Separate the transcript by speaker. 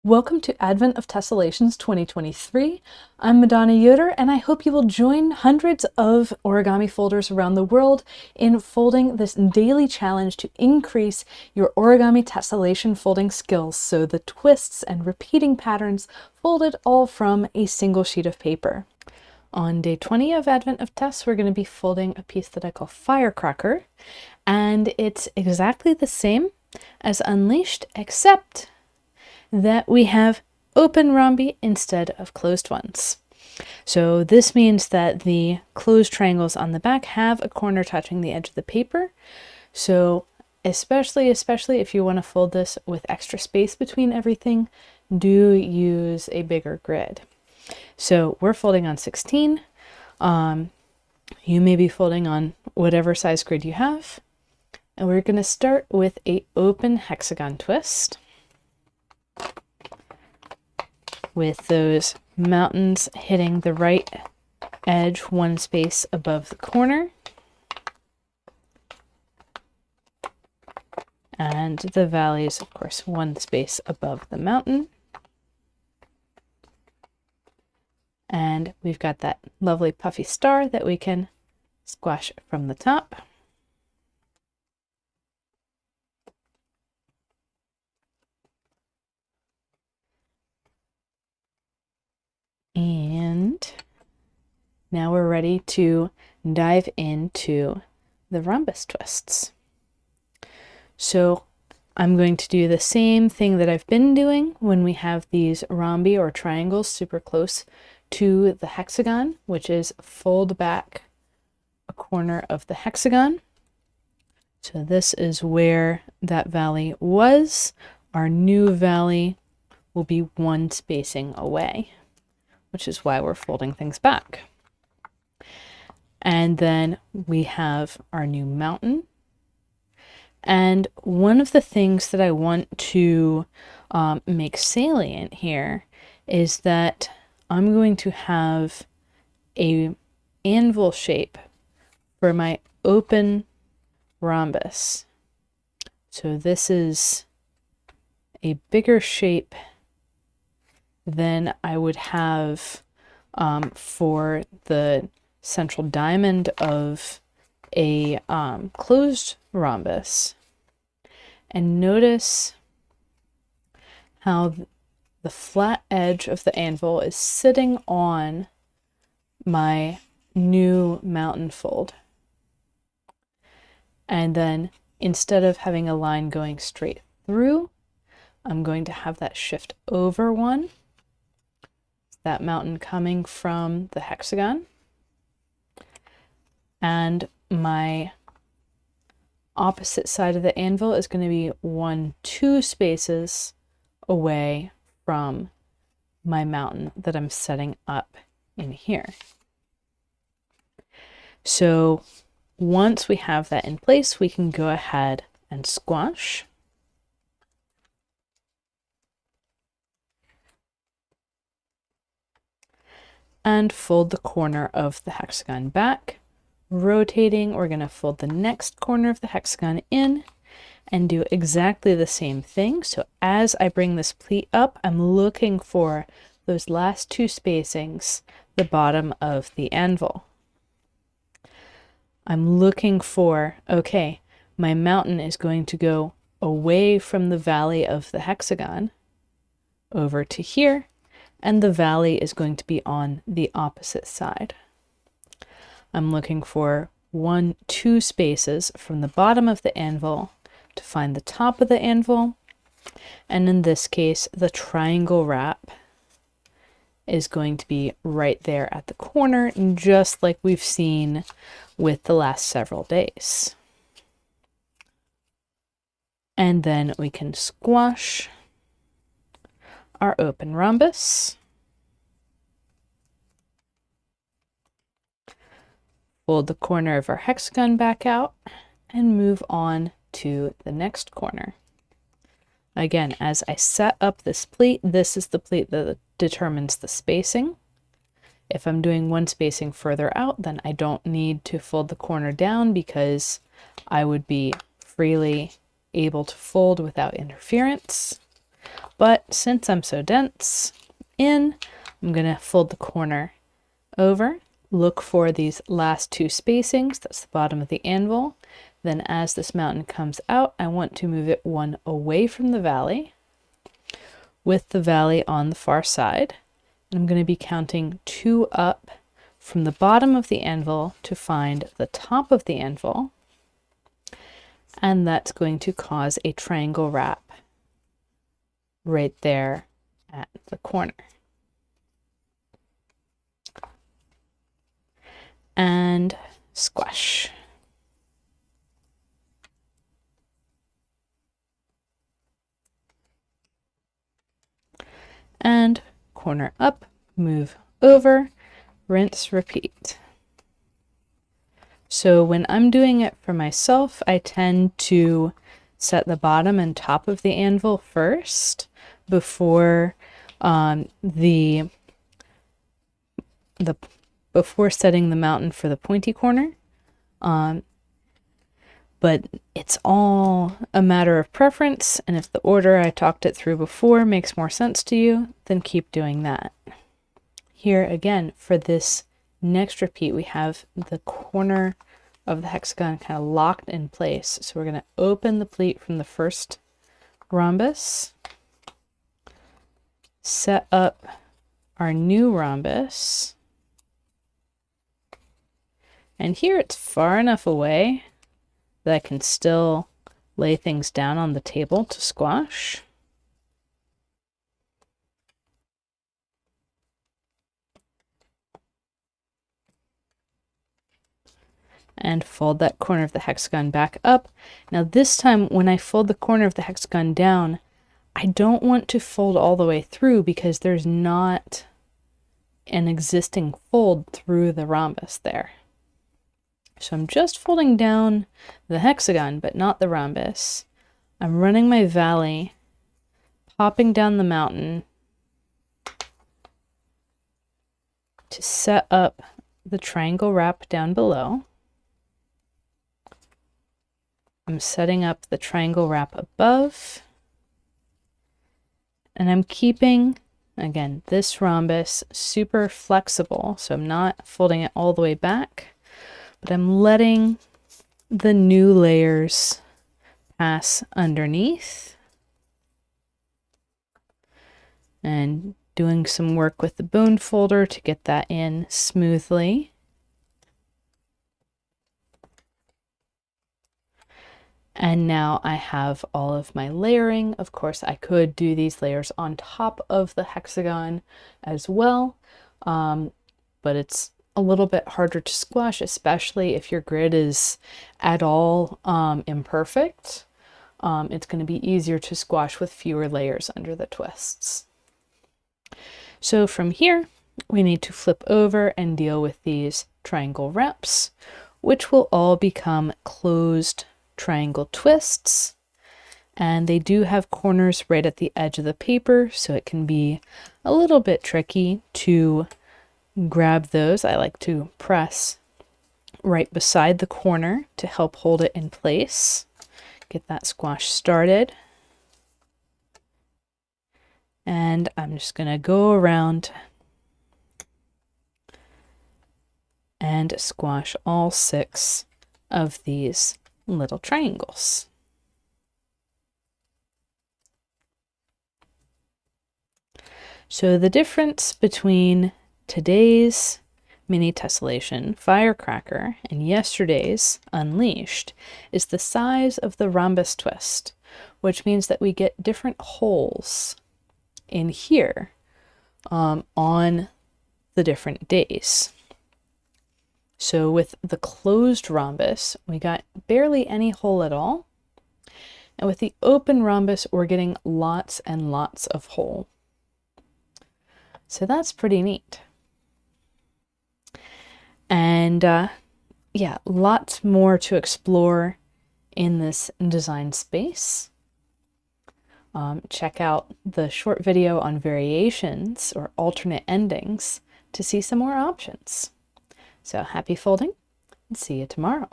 Speaker 1: Welcome to Advent of Tessellations 2023. I'm Madonna Yoder, and I hope you will join hundreds of origami folders around the world in folding this daily challenge to increase your origami tessellation folding skills, so the twists and repeating patterns folded all from a single sheet of paper. On day 20 of Advent of Tess, we're going to be folding a piece that I call Firecracker, and it's exactly the same as Unleashed, except that we have open rhombi instead of closed ones. So this means that the closed triangles on the back have a corner touching the edge of the paper. So especially if you want to fold this with extra space between everything, do use a bigger grid. So we're folding on 16. You may be folding on whatever size grid you have. And we're going to start with an open hexagon twist, with those mountains hitting the right edge one space above the corner, and the valleys, of course, one space above the mountain. And we've got that lovely puffy star that we can squash from the top. And now we're ready to dive into the rhombus twists. So I'm going to do the same thing that I've been doing when we have these rhombi or triangles super close to the hexagon, which is fold back a corner of the hexagon. So this is where that valley was. Our new valley will be one spacing away, which is why we're folding things back. And then we have our new mountain. And one of the things that I want to make salient here is that I'm going to have a anvil shape for my open rhombus. So this is a bigger shape than I would have for the central diamond of a closed rhombus. And notice how the flat edge of the anvil is sitting on my new mountain fold. And then instead of having a line going straight through, I'm going to have that shift over one. That mountain coming from the hexagon, and my opposite side of the anvil is going to be 2 spaces away from my mountain that I'm setting up in here. So once we have that in place, we can go ahead and squash. And fold the corner of the hexagon back. Rotating, we're going to fold the next corner of the hexagon in and do exactly the same thing. So as I bring this pleat up, I'm looking for those last 2 spacings, the bottom of the anvil. I'm looking for, okay, my mountain is going to go away from the valley of the hexagon over to here, and the valley is going to be on the opposite side. I'm looking for 2 spaces from the bottom of the anvil to find the top of the anvil. And in this case, the triangle wrap is going to be right there at the corner, just like we've seen with the last several days. And then we can squash our open rhombus, fold the corner of our hexagon back out, and move on to the next corner. Again, as I set up this pleat, this is the pleat that determines the spacing. If I'm doing 1 spacing further out, then I don't need to fold the corner down because I would be freely able to fold without interference. But since I'm so dense I'm going to fold the corner over, look for these last two spacings, that's the bottom of the anvil. Then as this mountain comes out, I want to move it one away from the valley, with the valley on the far side. And I'm going to be counting 2 up from the bottom of the anvil to find the top of the anvil. And that's going to cause a triangle wrap right there at the corner. And squash. And corner up, move over, rinse, repeat. So when I'm doing it for myself, I tend to set the bottom and top of the anvil first before before setting the mountain for the pointy corner. But it's all a matter of preference, and if the order I talked it through before makes more sense to you, then keep doing that. Here again, for this next repeat, we have the corner of the hexagon kind of locked in place. So we're going to open the pleat from the first rhombus, set up our new rhombus, and here it's far enough away that I can still lay things down on the table to squash. And fold that corner of the hexagon back up. Now this time when I fold the corner of the hexagon down, I don't want to fold all the way through because there's not an existing fold through the rhombus there. So I'm just folding down the hexagon, but not the rhombus. I'm running my valley, popping down the mountain to set up the triangle wrap down below. I'm setting up the triangle wrap above. And I'm keeping, again, this rhombus super flexible, so I'm not folding it all the way back, but I'm letting the new layers pass underneath and doing some work with the bone folder to get that in smoothly. And now I have all of my layering. Of course, I could do these layers on top of the hexagon as well, but it's a little bit harder to squash, especially if your grid is at all imperfect. It's going to be easier to squash with fewer layers under the twists. So from here, we need to flip over and deal with these triangle wraps, which will all become closed triangle twists, and they do have corners right at the edge of the paper, so it can be a little bit tricky to grab those. I like to press right beside the corner to help hold it in place, get that squash started. And I'm just going to go around and squash all 6 of these little triangles. So the difference between today's mini tessellation Firecracker and yesterday's Unleashed is the size of the rhombus twist, which means that we get different holes in here on the different days. So with the closed rhombus, we got barely any hole at all. And with the open rhombus, we're getting lots and lots of hole. So that's pretty neat. And yeah, lots more to explore in this design space. Check out the short video on variations or alternate endings to see some more options. So happy folding, and see you tomorrow.